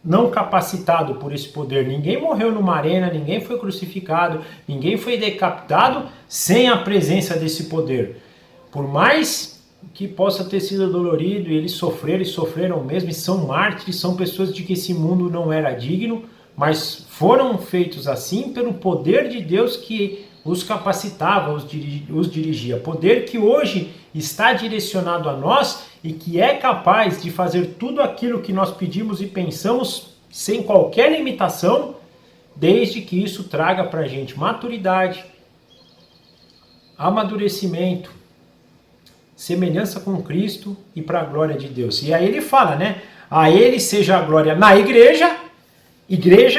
Speaker 1: não capacitado por esse poder. Ninguém morreu numa arena, ninguém foi crucificado, ninguém foi decapitado sem a presença desse poder. Por mais que possa ter sido dolorido, e eles sofreram mesmo, e são mártires, são pessoas de que esse mundo não era digno, mas foram feitos assim pelo poder de Deus que os capacitava, os dirigia. Poder que hoje está direcionado a nós e que é capaz de fazer tudo aquilo que nós pedimos e pensamos sem qualquer limitação, desde que isso traga para a gente maturidade, amadurecimento, semelhança com Cristo e para a glória de Deus. E aí ele fala, né? A ele seja a glória na igreja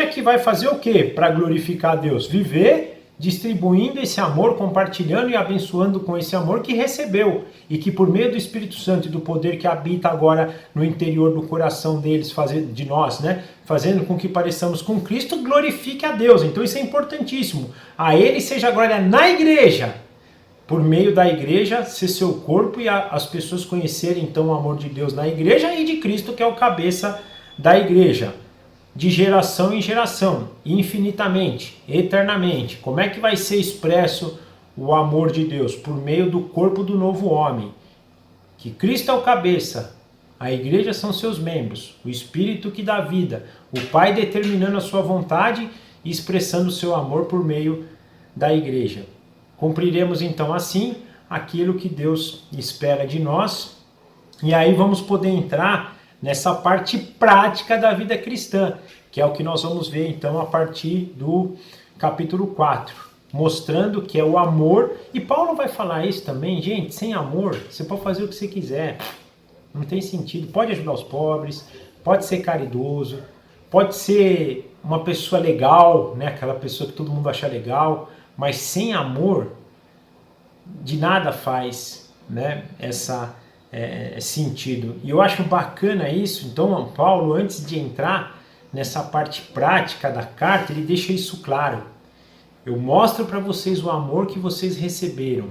Speaker 1: que vai fazer o quê? Para glorificar a Deus. Viver distribuindo esse amor, compartilhando e abençoando com esse amor que recebeu e que por meio do Espírito Santo e do poder que habita agora no interior do coração deles, de nós, né? Fazendo com que pareçamos com Cristo, glorifique a Deus. Então isso é importantíssimo. A ele seja a glória na igreja, por meio da igreja ser seu corpo e as pessoas conhecerem então o amor de Deus na igreja e de Cristo que é o cabeça da igreja. De geração em geração, infinitamente, eternamente. Como é que vai ser expresso o amor de Deus? Por meio do corpo do novo homem. Que Cristo é o cabeça, a igreja são seus membros, o Espírito que dá vida, o Pai determinando a sua vontade e expressando o seu amor por meio da igreja. Cumpriremos então assim aquilo que Deus espera de nós, e aí vamos poder entrar nessa parte prática da vida cristã, que é o que nós vamos ver então a partir do capítulo 4, mostrando que é o amor, e Paulo vai falar isso também, gente, sem amor você pode fazer o que você quiser, não tem sentido, pode ajudar os pobres, pode ser caridoso, pode ser uma pessoa legal, né, aquela pessoa que todo mundo acha legal, mas sem amor, de nada faz, né, sentido. E eu acho bacana isso. Então Paulo, antes de entrar nessa parte prática da carta, ele deixa isso claro. Eu mostro para vocês o amor que vocês receberam.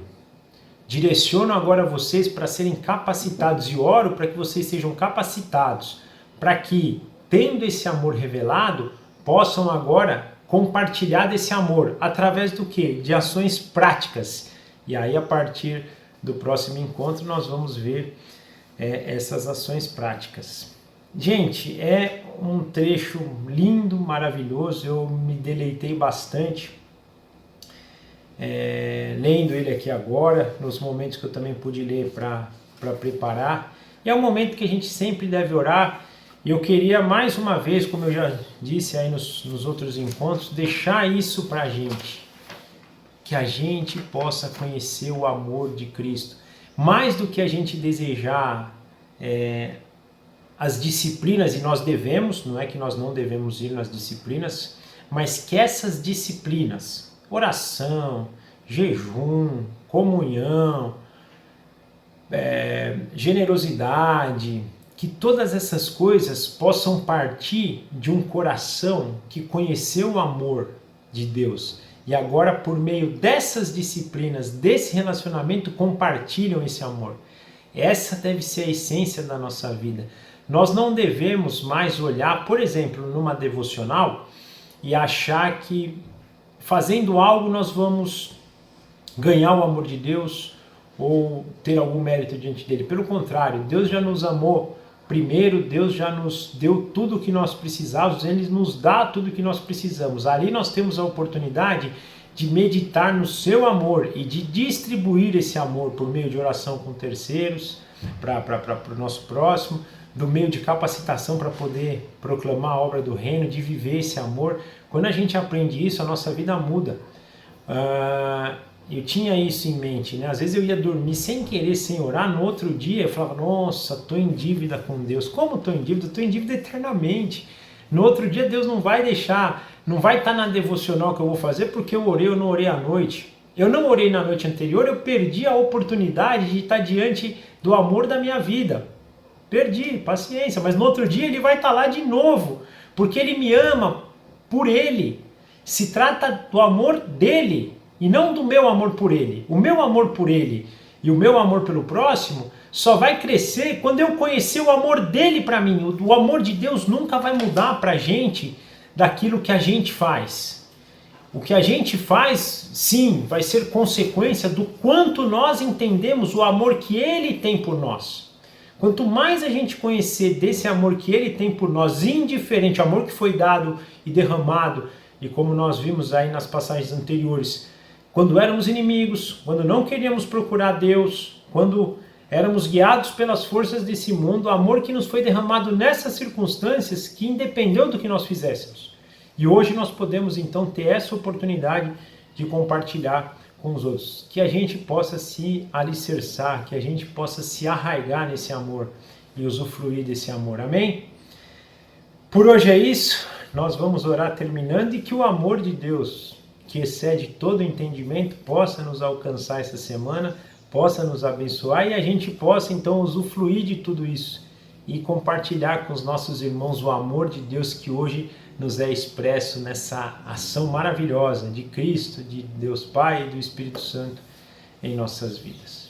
Speaker 1: Direciono agora vocês para serem capacitados e oro para que vocês sejam capacitados, para que, tendo esse amor revelado, possam agora compartilhar desse amor. Através do quê? De ações práticas. E aí, a partir do próximo encontro, nós vamos ver essas ações práticas. Gente, é um trecho lindo, maravilhoso, eu me deleitei bastante lendo ele aqui agora, nos momentos que eu também pude ler para preparar. E é um momento que a gente sempre deve orar, e eu queria mais uma vez, como eu já disse aí nos outros encontros, deixar isso para a gente, que a gente possa conhecer o amor de Cristo. Mais do que a gente desejar as disciplinas, e nós devemos, não é que nós não devemos ir nas disciplinas, mas que essas disciplinas, oração, jejum, comunhão, generosidade, que todas essas coisas possam partir de um coração que conheceu o amor de Deus. E agora, por meio dessas disciplinas, desse relacionamento, compartilham esse amor. Essa deve ser a essência da nossa vida. Nós não devemos mais olhar, por exemplo, numa devocional e achar que fazendo algo nós vamos ganhar o amor de Deus ou ter algum mérito diante dele. Pelo contrário, Deus já nos amou primeiro, Deus já nos deu tudo o que nós precisávamos, Ele nos dá tudo o que nós precisamos. Ali nós temos a oportunidade de meditar no seu amor e de distribuir esse amor por meio de oração com terceiros, para o nosso próximo, do meio de capacitação para poder proclamar a obra do reino, de viver esse amor. Quando a gente aprende isso, a nossa vida muda. Eu tinha isso em mente, né? Às vezes eu ia dormir sem querer, sem orar, no outro dia eu falava, nossa, estou em dívida com Deus. Como estou em dívida? Estou em dívida eternamente. No outro dia Deus não vai deixar, não vai estar na devocional que eu vou fazer porque eu não orei à noite. Eu não orei na noite anterior, eu perdi a oportunidade de estar diante do amor da minha vida. Perdi, paciência, mas no outro dia Ele vai estar lá de novo, porque Ele me ama por Ele. Se trata do amor dEle. e não do meu amor por ele. O meu amor por ele e o meu amor pelo próximo só vai crescer quando eu conhecer o amor dele para mim. O amor de Deus nunca vai mudar para a gente daquilo que a gente faz. O que a gente faz, sim, vai ser consequência do quanto nós entendemos o amor que ele tem por nós. Quanto mais a gente conhecer desse amor que ele tem por nós, indiferente, amor que foi dado e derramado, e como nós vimos aí nas passagens anteriores, quando éramos inimigos, quando não queríamos procurar Deus, quando éramos guiados pelas forças desse mundo, o amor que nos foi derramado nessas circunstâncias que independeu do que nós fizéssemos. E hoje nós podemos então ter essa oportunidade de compartilhar com os outros, que a gente possa se alicerçar, que a gente possa se arraigar nesse amor e usufruir desse amor. Amém? Por hoje é isso, nós vamos orar terminando e que o amor de Deus, que excede todo entendimento, possa nos alcançar essa semana, possa nos abençoar e a gente possa então usufruir de tudo isso e compartilhar com os nossos irmãos o amor de Deus que hoje nos é expresso nessa ação maravilhosa de Cristo, de Deus Pai e do Espírito Santo em nossas vidas.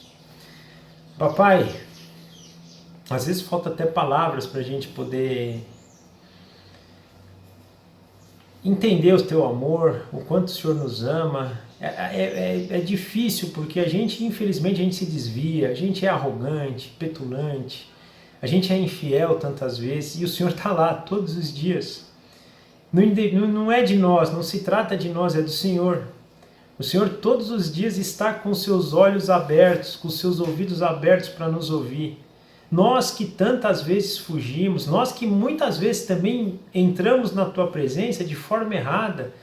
Speaker 1: Papai, às vezes falta até palavras para a gente poder entender o teu amor, o quanto o Senhor nos ama. É difícil porque a gente, infelizmente, a gente se desvia, a gente é arrogante, petulante, a gente é infiel tantas vezes e o Senhor está lá todos os dias. Não é de nós, não se trata de nós, é do Senhor. O Senhor todos os dias está com seus olhos abertos, com seus ouvidos abertos para nos ouvir. Nós que tantas vezes fugimos, nós que muitas vezes também entramos na Tua presença de forma errada,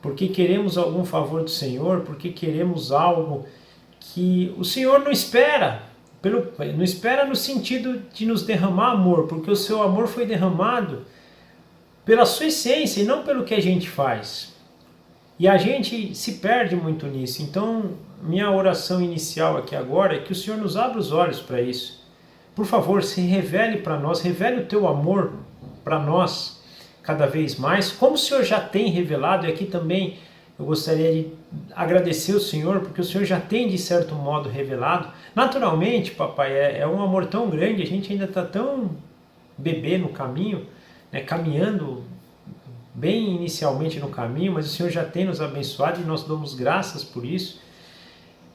Speaker 1: porque queremos algum favor do Senhor, porque queremos algo que o Senhor não espera. Não espera no sentido de nos derramar amor, porque o Seu amor foi derramado pela sua essência e não pelo que a gente faz. E a gente se perde muito nisso. Então, minha oração inicial aqui agora é que o Senhor nos abra os olhos para isso. Por favor, se revele para nós, revele o teu amor para nós cada vez mais, como o Senhor já tem revelado, e aqui também eu gostaria de agradecer o Senhor, porque o Senhor já tem de certo modo revelado. Naturalmente, papai, é um amor tão grande, a gente ainda está tão bebê no caminho, né, caminhando bem inicialmente no caminho, mas o Senhor já tem nos abençoado e nós damos graças por isso.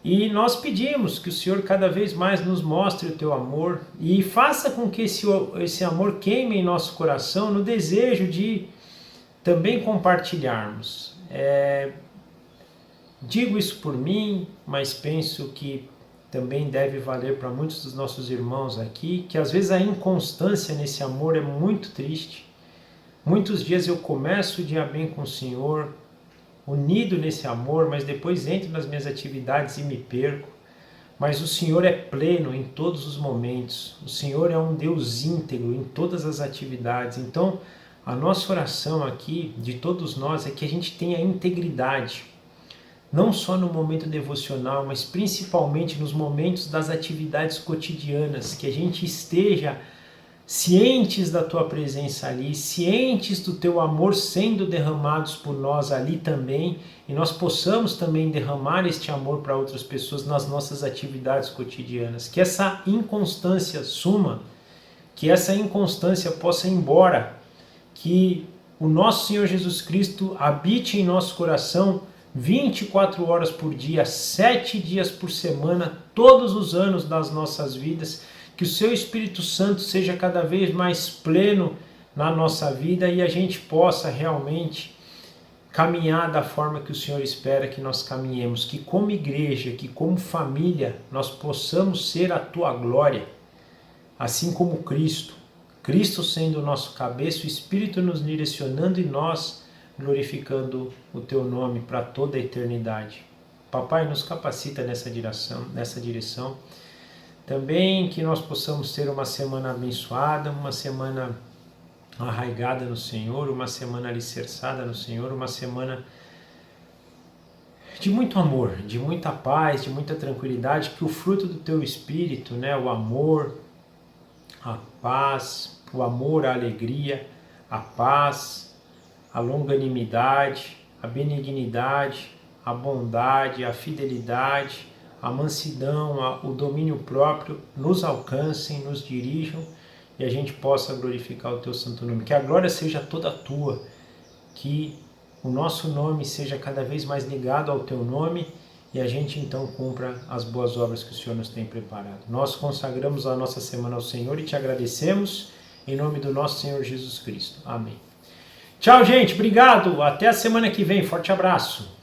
Speaker 1: E nós pedimos que o Senhor cada vez mais nos mostre o teu amor e faça com que esse amor queime em nosso coração no desejo de também compartilharmos. Digo isso por mim, mas penso que também deve valer para muitos dos nossos irmãos aqui, que às vezes a inconstância nesse amor é muito triste. Muitos dias eu começo o dia bem com o Senhor, unido nesse amor, mas depois entro nas minhas atividades e me perco. Mas o Senhor é pleno em todos os momentos. O Senhor é um Deus íntegro em todas as atividades. Então, a nossa oração aqui, de todos nós, é que a gente tenha integridade. Não só no momento devocional, mas principalmente nos momentos das atividades cotidianas. Que a gente esteja cientes da tua presença ali, cientes do teu amor sendo derramados por nós ali também, e nós possamos também derramar este amor para outras pessoas nas nossas atividades cotidianas. Que essa inconstância suma, que essa inconstância possa ir embora, que o nosso Senhor Jesus Cristo habite em nosso coração 24 horas por dia, 7 dias por semana, todos os anos das nossas vidas. Que o seu Espírito Santo seja cada vez mais pleno na nossa vida e a gente possa realmente caminhar da forma que o Senhor espera que nós caminhemos. Que como igreja, que como família, nós possamos ser a tua glória, assim como Cristo. Cristo sendo o nosso cabeça, o Espírito nos direcionando e nós glorificando o teu nome para toda a eternidade. Papai, nos capacita nessa direção. Também que nós possamos ter uma semana abençoada, uma semana arraigada no Senhor, uma semana alicerçada no Senhor, uma semana de muito amor, de muita paz, de muita tranquilidade, que o fruto do teu Espírito, né, o amor, a paz, o amor, a alegria, a paz, a longanimidade, a benignidade, a bondade, a fidelidade, a mansidão, o domínio próprio nos alcancem, nos dirijam e a gente possa glorificar o Teu santo nome. Que a glória seja toda Tua, que o nosso nome seja cada vez mais ligado ao Teu nome e a gente então cumpra as boas obras que o Senhor nos tem preparado. Nós consagramos a nossa semana ao Senhor e Te agradecemos em nome do nosso Senhor Jesus Cristo. Amém. Tchau, gente. Obrigado. Até a semana que vem. Forte abraço.